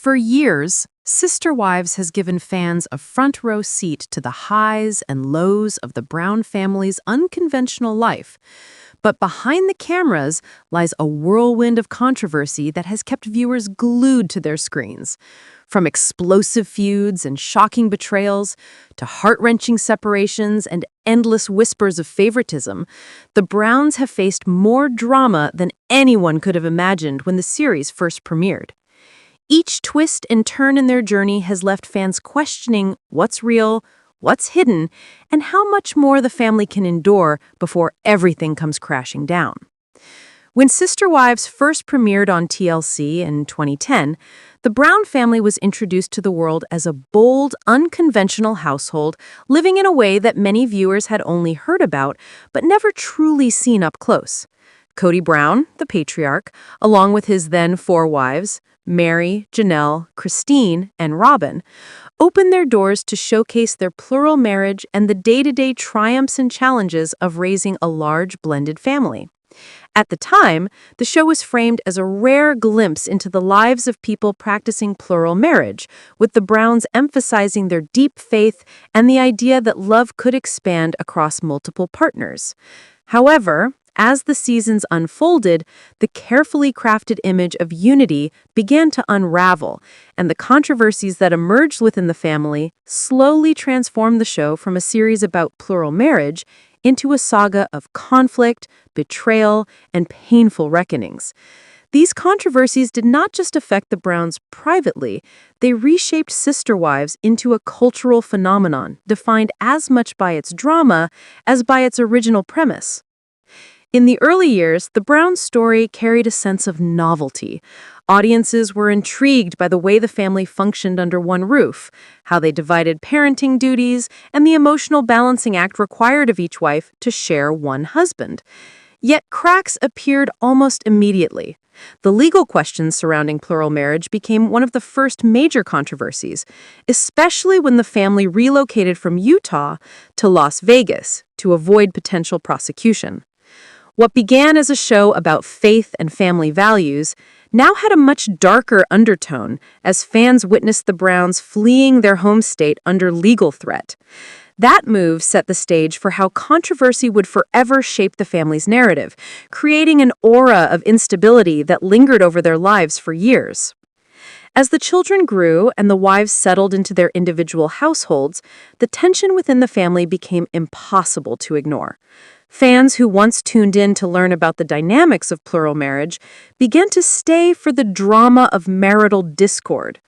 For years, Sister Wives has given fans a front row seat to the highs and lows of the Brown family's unconventional life. But behind the cameras lies a whirlwind of controversy that has kept viewers glued to their screens. From explosive feuds and shocking betrayals to heart-wrenching separations and endless whispers of favoritism, the Browns have faced more drama than anyone could have imagined when the series first premiered. Each twist and turn in their journey has left fans questioning what's real, what's hidden, and how much more the family can endure before everything comes crashing down. When Sister Wives first premiered on TLC in 2010, the Brown family was introduced to the world as a bold, unconventional household living in a way that many viewers had only heard about but never truly seen up close. Kody Brown, the patriarch, along with his then 4 wives, Mary, Janelle, Christine, and Robyn, opened their doors to showcase their plural marriage and the day-to-day triumphs and challenges of raising a large blended family. At the time, the show was framed as a rare glimpse into the lives of people practicing plural marriage, with the Browns emphasizing their deep faith and the idea that love could expand across multiple partners. However, as the seasons unfolded, the carefully crafted image of unity began to unravel, and the controversies that emerged within the family slowly transformed the show from a series about plural marriage into a saga of conflict, betrayal, and painful reckonings. These controversies did not just affect the Browns privately, they reshaped Sister Wives into a cultural phenomenon defined as much by its drama as by its original premise. In the early years, the Brown story carried a sense of novelty. Audiences were intrigued by the way the family functioned under one roof, how they divided parenting duties, and the emotional balancing act required of each wife to share one husband. Yet cracks appeared almost immediately. The legal questions surrounding plural marriage became one of the first major controversies, especially when the family relocated from Utah to Las Vegas to avoid potential prosecution. What began as a show about faith and family values now had a much darker undertone as fans witnessed the Browns fleeing their home state under legal threat. That move set the stage for how controversy would forever shape the family's narrative, creating an aura of instability that lingered over their lives for years. As the children grew and the wives settled into their individual households, the tension within the family became impossible to ignore. Fans who once tuned in to learn about the dynamics of plural marriage began to stay for the drama of marital discord.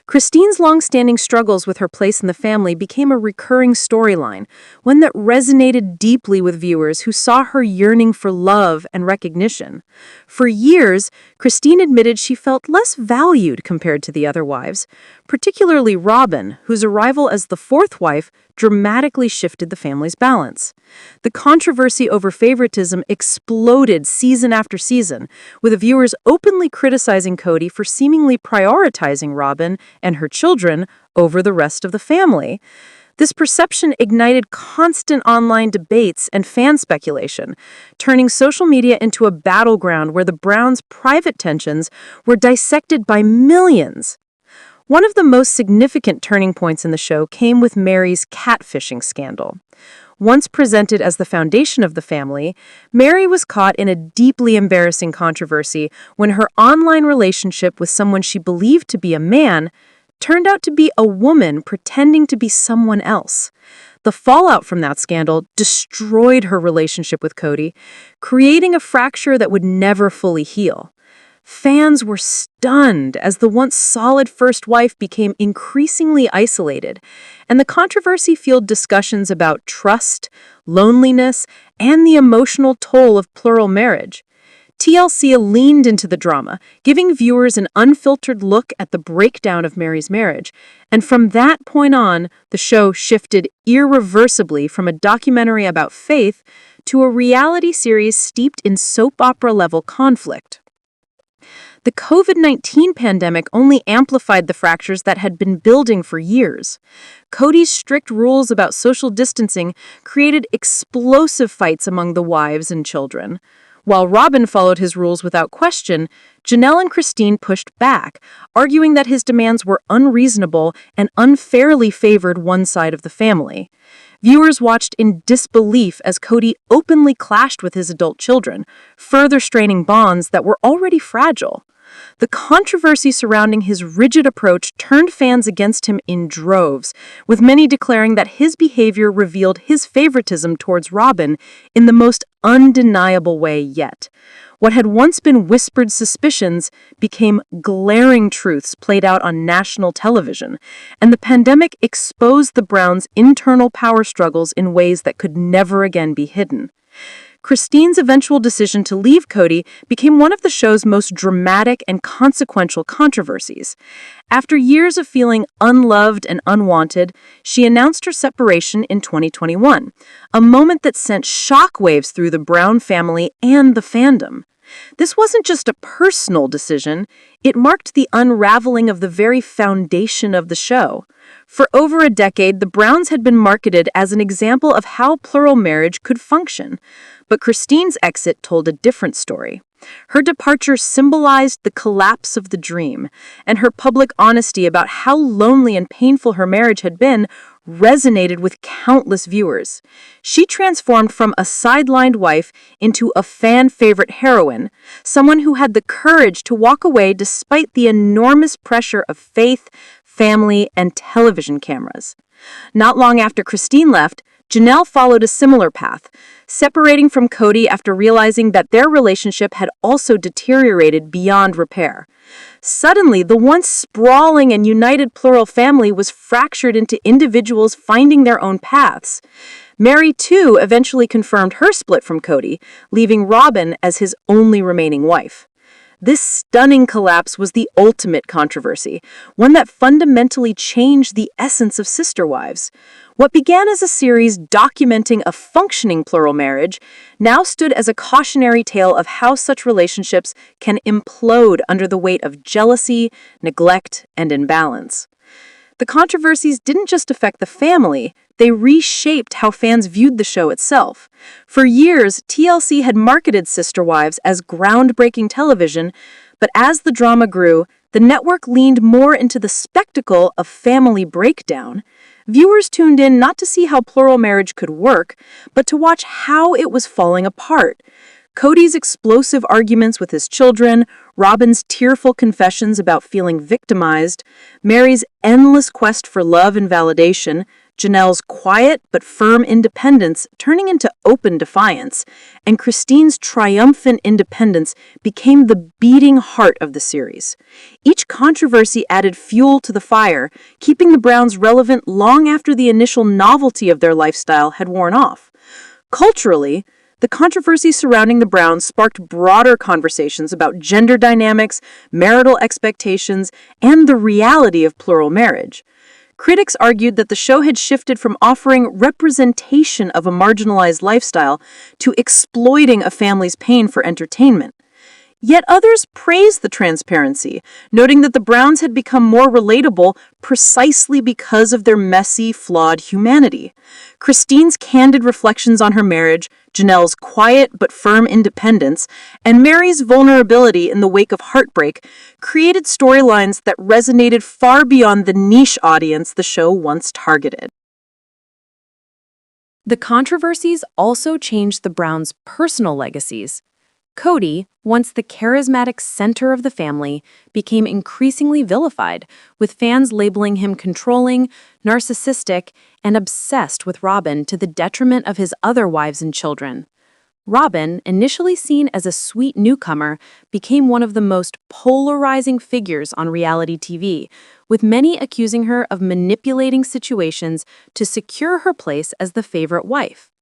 Christine's long-standing struggles with her place in the family became a recurring storyline, one that resonated deeply with viewers who saw her yearning for love and recognition. For years, Christine admitted she felt less valued compared to the other wives, particularly Robyn, whose arrival as the 4th wife dramatically shifted the family's balance. The controversy over favoritism exploded season after season, with viewers openly criticizing Kody for seemingly prioritizing Robyn and her children over the rest of the family. This perception ignited constant online debates and fan speculation, turning social media into a battleground where the Browns' private tensions were dissected by millions. One of the most significant turning points in the show came with Mary's catfishing scandal. Once presented as the foundation of the family, Mary was caught in a deeply embarrassing controversy when her online relationship with someone she believed to be a man turned out to be a woman pretending to be someone else. The fallout from that scandal destroyed her relationship with Kody, creating a fracture that would never fully heal. Fans were stunned as the once solid first wife became increasingly isolated, and the controversy fueled discussions about trust, loneliness, and the emotional toll of plural marriage. TLC leaned into the drama, giving viewers an unfiltered look at the breakdown of Mary's marriage, and from that point on, the show shifted irreversibly from a documentary about faith to a reality series steeped in soap opera-level conflict. The COVID-19 pandemic only amplified the fractures that had been building for years. Kody's strict rules about social distancing created explosive fights among the wives and children. While Robyn followed his rules without question, Janelle and Christine pushed back, arguing that his demands were unreasonable and unfairly favored one side of the family. Viewers watched in disbelief as Kody openly clashed with his adult children, further straining bonds that were already fragile. The controversy surrounding his rigid approach turned fans against him in droves, with many declaring that his behavior revealed his favoritism towards Robyn in the most undeniable way yet. What had once been whispered suspicions became glaring truths played out on national television, and the pandemic exposed the Browns' internal power struggles in ways that could never again be hidden. Christine's eventual decision to leave Kody became one of the show's most dramatic and consequential controversies. After years of feeling unloved and unwanted, she announced her separation in 2021, a moment that sent shockwaves through the Brown family and the fandom. This wasn't just a personal decision, it marked the unraveling of the very foundation of the show. For over a decade, the Browns had been marketed as an example of how plural marriage could function. But Christine's exit told a different story. Her departure symbolized the collapse of the dream, and her public honesty about how lonely and painful her marriage had been resonated with countless viewers. She transformed from a sidelined wife into a fan-favorite heroine, someone who had the courage to walk away despite the enormous pressure of faith, family, and television cameras. Not long after Christine left, Janelle followed a similar path, separating from Kody after realizing that their relationship had also deteriorated beyond repair. Suddenly, the once sprawling and united plural family was fractured into individuals finding their own paths. Meri, too, eventually confirmed her split from Kody, leaving Robyn as his only remaining wife. This stunning collapse was the ultimate controversy, one that fundamentally changed the essence of Sister Wives. What began as a series documenting a functioning plural marriage now stood as a cautionary tale of how such relationships can implode under the weight of jealousy, neglect, and imbalance. The controversies didn't just affect the family, they reshaped how fans viewed the show itself. For years, TLC had marketed Sister Wives as groundbreaking television, but as the drama grew, the network leaned more into the spectacle of family breakdown. Viewers tuned in not to see how plural marriage could work, but to watch how it was falling apart. Kody's explosive arguments with his children, Robyn's tearful confessions about feeling victimized, Meri's endless quest for love and validation, Janelle's quiet but firm independence turning into open defiance, and Christine's triumphant independence became the beating heart of the series. Each controversy added fuel to the fire, keeping the Browns relevant long after the initial novelty of their lifestyle had worn off. Culturally, the controversy surrounding the Browns sparked broader conversations about gender dynamics, marital expectations, and the reality of plural marriage. Critics argued that the show had shifted from offering representation of a marginalized lifestyle to exploiting a family's pain for entertainment. Yet others praised the transparency, noting that the Browns had become more relatable precisely because of their messy, flawed humanity. Christine's candid reflections on her marriage, Janelle's quiet but firm independence, and Meri's vulnerability in the wake of heartbreak created storylines that resonated far beyond the niche audience the show once targeted. The controversies also changed the Browns' personal legacies. Kody, once the charismatic center of the family, became increasingly vilified, with fans labeling him controlling, narcissistic, and obsessed with Robyn to the detriment of his other wives and children. Robyn, initially seen as a sweet newcomer, became one of the most polarizing figures on reality TV, with many accusing her of manipulating situations to secure her place as the favorite wife.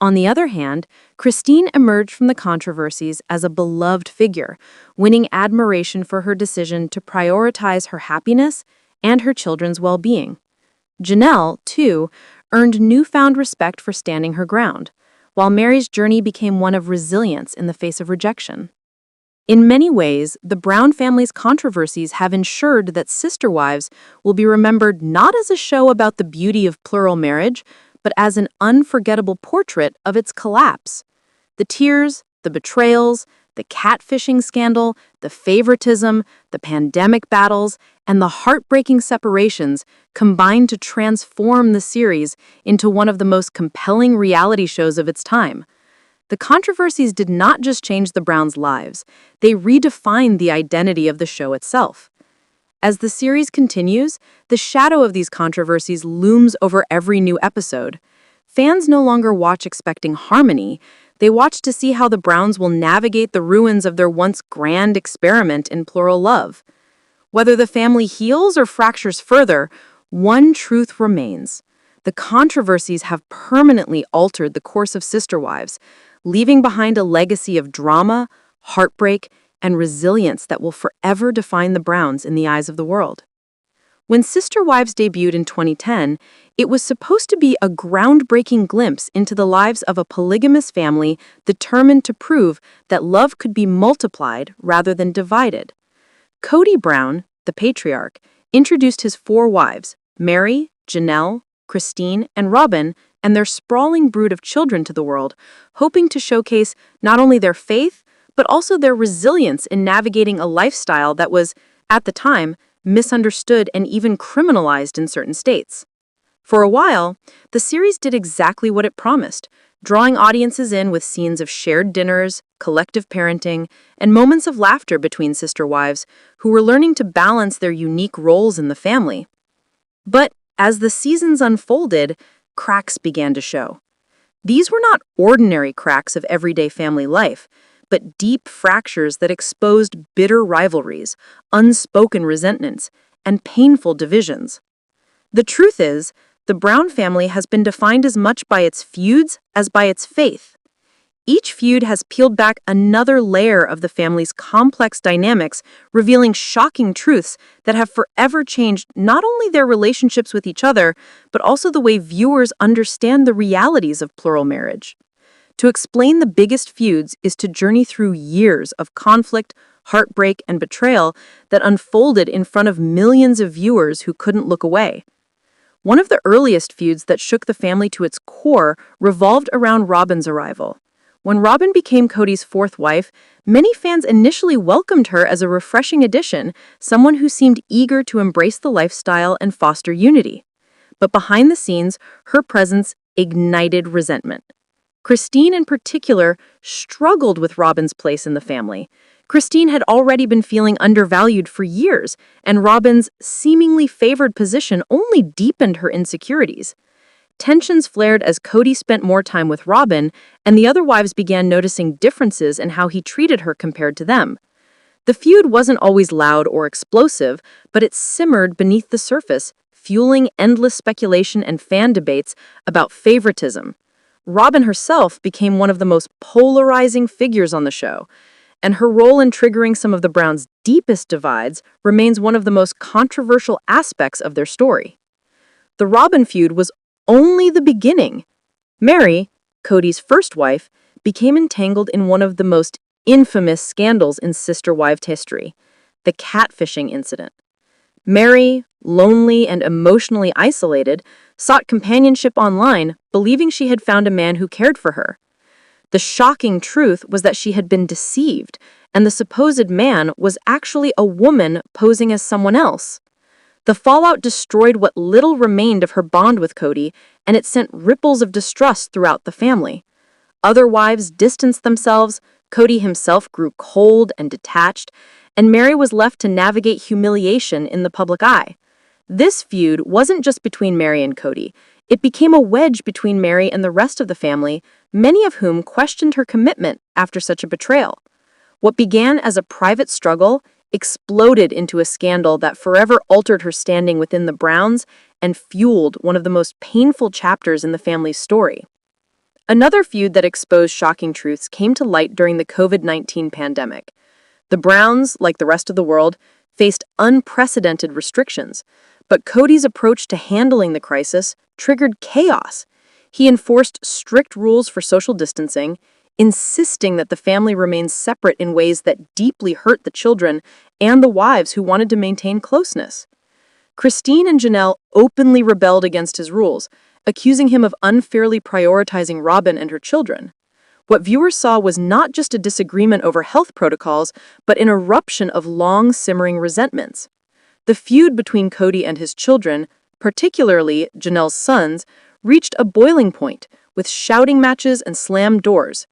On the other hand, Christine emerged from the controversies as a beloved figure, winning admiration for her decision to prioritize her happiness and her children's well-being. Janelle, too, earned newfound respect for standing her ground, while Meri's journey became one of resilience in the face of rejection. In many ways, the Brown family's controversies have ensured that Sister Wives will be remembered not as a show about the beauty of plural marriage, but as an unforgettable portrait of its collapse. The tears, The betrayals, the catfishing scandal, the favoritism, the pandemic battles, and the heartbreaking separations combined to transform the series into one of the most compelling reality shows of its time. The controversies did not just change the Browns' lives, they redefined the identity of the show itself. As the series continues, the shadow of these controversies looms over every new episode. Fans no longer watch expecting harmony, they watch to see how the Browns will navigate the ruins of their once grand experiment in plural love. Whether the family heals or fractures further, one truth remains. The controversies have permanently altered the course of Sister Wives, leaving behind a legacy of drama, heartbreak, and resilience that will forever define the Browns in the eyes of the world. When Sister Wives debuted in 2010, it was supposed to be a groundbreaking glimpse into the lives of a polygamous family determined to prove that love could be multiplied rather than divided. Kody Brown, the patriarch, introduced his 4 wives, Mary, Janelle, Christine, and Robyn, and their sprawling brood of children to the world, hoping to showcase not only their faith, but also their resilience in navigating a lifestyle that was, at the time, misunderstood and even criminalized in certain states. For a while, the series did exactly what it promised, drawing audiences in with scenes of shared dinners, collective parenting, and moments of laughter between sister wives who were learning to balance their unique roles in the family. But as the seasons unfolded, cracks began to show. These were not ordinary cracks of everyday family life, but deep fractures that exposed bitter rivalries, unspoken resentments, and painful divisions. The truth is, the Brown family has been defined as much by its feuds as by its faith. Each feud has peeled back another layer of the family's complex dynamics, revealing shocking truths that have forever changed not only their relationships with each other, but also the way viewers understand the realities of plural marriage. To explain the biggest feuds is to journey through years of conflict, heartbreak, and betrayal that unfolded in front of millions of viewers who couldn't look away. One of the earliest feuds that shook the family to its core revolved around Robyn's arrival. When Robyn became Kody's 4th wife, many fans initially welcomed her as a refreshing addition, someone who seemed eager to embrace the lifestyle and foster unity. But behind the scenes, her presence ignited resentment. Christine, in particular, struggled with Robyn's place in the family. Christine had already been feeling undervalued for years, and Robyn's seemingly favored position only deepened her insecurities. Tensions flared as Kody spent more time with Robyn, and the other wives began noticing differences in how he treated her compared to them. The feud wasn't always loud or explosive, but it simmered beneath the surface, fueling endless speculation and fan debates about favoritism. Robyn herself became one of the most polarizing figures on the show, and her role in triggering some of the Browns' deepest divides remains one of the most controversial aspects of their story. The Robyn feud was only the beginning. Mary, Kody's first wife, became entangled in one of the most infamous scandals in sister-wives history, the catfishing incident. Mary, lonely and emotionally isolated, sought companionship online, believing she had found a man who cared for her. The shocking truth was that she had been deceived, and the supposed man was actually a woman posing as someone else. The fallout destroyed what little remained of her bond with Kody, and it sent ripples of distrust throughout the family. Other wives distanced themselves, Kody himself grew cold and detached, and Mary was left to navigate humiliation in the public eye. This feud wasn't just between Mary and Kody. It became a wedge between Mary and the rest of the family, many of whom questioned her commitment after such a betrayal. What began as a private struggle exploded into a scandal that forever altered her standing within the Browns and fueled one of the most painful chapters in the family's story. Another feud that exposed shocking truths came to light during the COVID-19 pandemic. The Browns, like the rest of the world, faced unprecedented restrictions, but Kody's approach to handling the crisis triggered chaos. He enforced strict rules for social distancing, insisting that the family remain separate in ways that deeply hurt the children and the wives who wanted to maintain closeness. Christine and Janelle openly rebelled against his rules, accusing him of unfairly prioritizing Robyn and her children. What viewers saw was not just a disagreement over health protocols, but an eruption of long-simmering resentments. The feud between Kody and his children, particularly Janelle's sons, reached a boiling point, with shouting matches and slammed doors.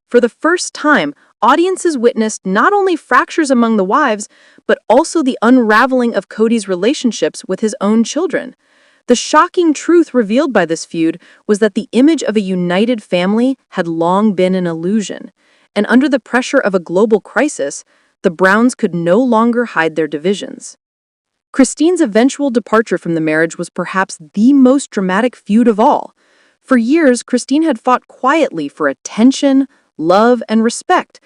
For the first time, audiences witnessed not only fractures among the wives, but also the unraveling of Kody's relationships with his own children. The shocking truth revealed by this feud was that the image of a united family had long been an illusion, and under the pressure of a global crisis, the Browns could no longer hide their divisions. Christine's eventual departure from the marriage was perhaps the most dramatic feud of all. For years, Christine had fought quietly for attention, love, and respect,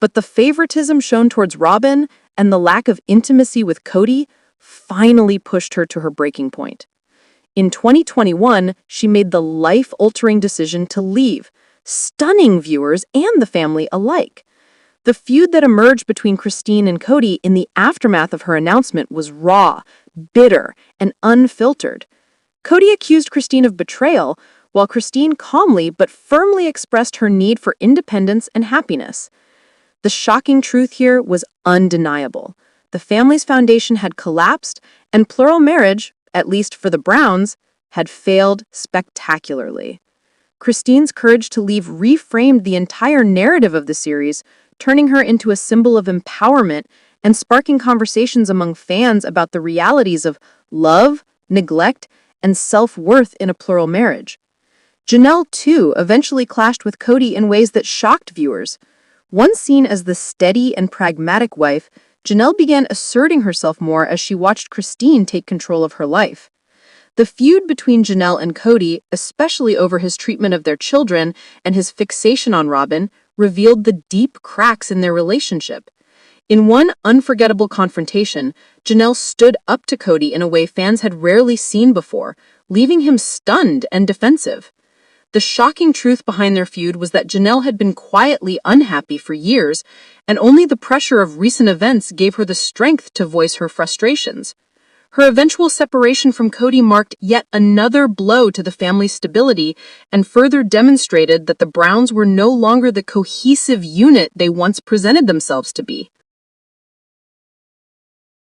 but the favoritism shown towards Robyn and the lack of intimacy with Kody finally pushed her to her breaking point. In 2021, she made the life-altering decision to leave, stunning viewers and the family alike. The feud that emerged between Christine and Kody in the aftermath of her announcement was raw, bitter, and unfiltered. Kody accused Christine of betrayal, while Christine calmly but firmly expressed her need for independence and happiness. The shocking truth here was undeniable. The family's foundation had collapsed, and plural marriage, at least for the Browns, had failed spectacularly. Christine's courage to leave reframed the entire narrative of the series, turning her into a symbol of empowerment and sparking conversations among fans about the realities of love, neglect, and self-worth in a plural marriage. Janelle, too, eventually clashed with Kody in ways that shocked viewers. Once seen as the steady and pragmatic wife, Janelle began asserting herself more as she watched Christine take control of her life. The feud between Janelle and Kody, especially over his treatment of their children and his fixation on Robyn, revealed the deep cracks in their relationship. In one unforgettable confrontation, Janelle stood up to Kody in a way fans had rarely seen before, leaving him stunned and defensive. The shocking truth behind their feud was that Janelle had been quietly unhappy for years, and only the pressure of recent events gave her the strength to voice her frustrations. Her eventual separation from Kody marked yet another blow to the family's stability and further demonstrated that the Browns were no longer the cohesive unit they once presented themselves to be.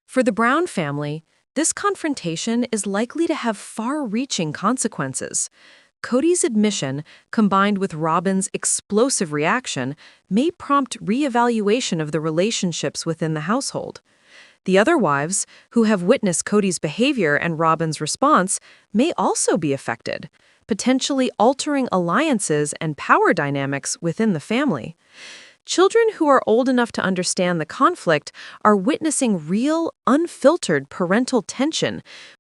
For the Brown family, this confrontation is likely to have far-reaching consequences. Kody's admission, combined with Robyn's explosive reaction, may prompt re-evaluation of the relationships within the household. The other wives, who have witnessed Kody's behavior and Robyn's response, may also be affected, potentially altering alliances and power dynamics within the family. Children who are old enough to understand the conflict are witnessing real, unfiltered parental tension,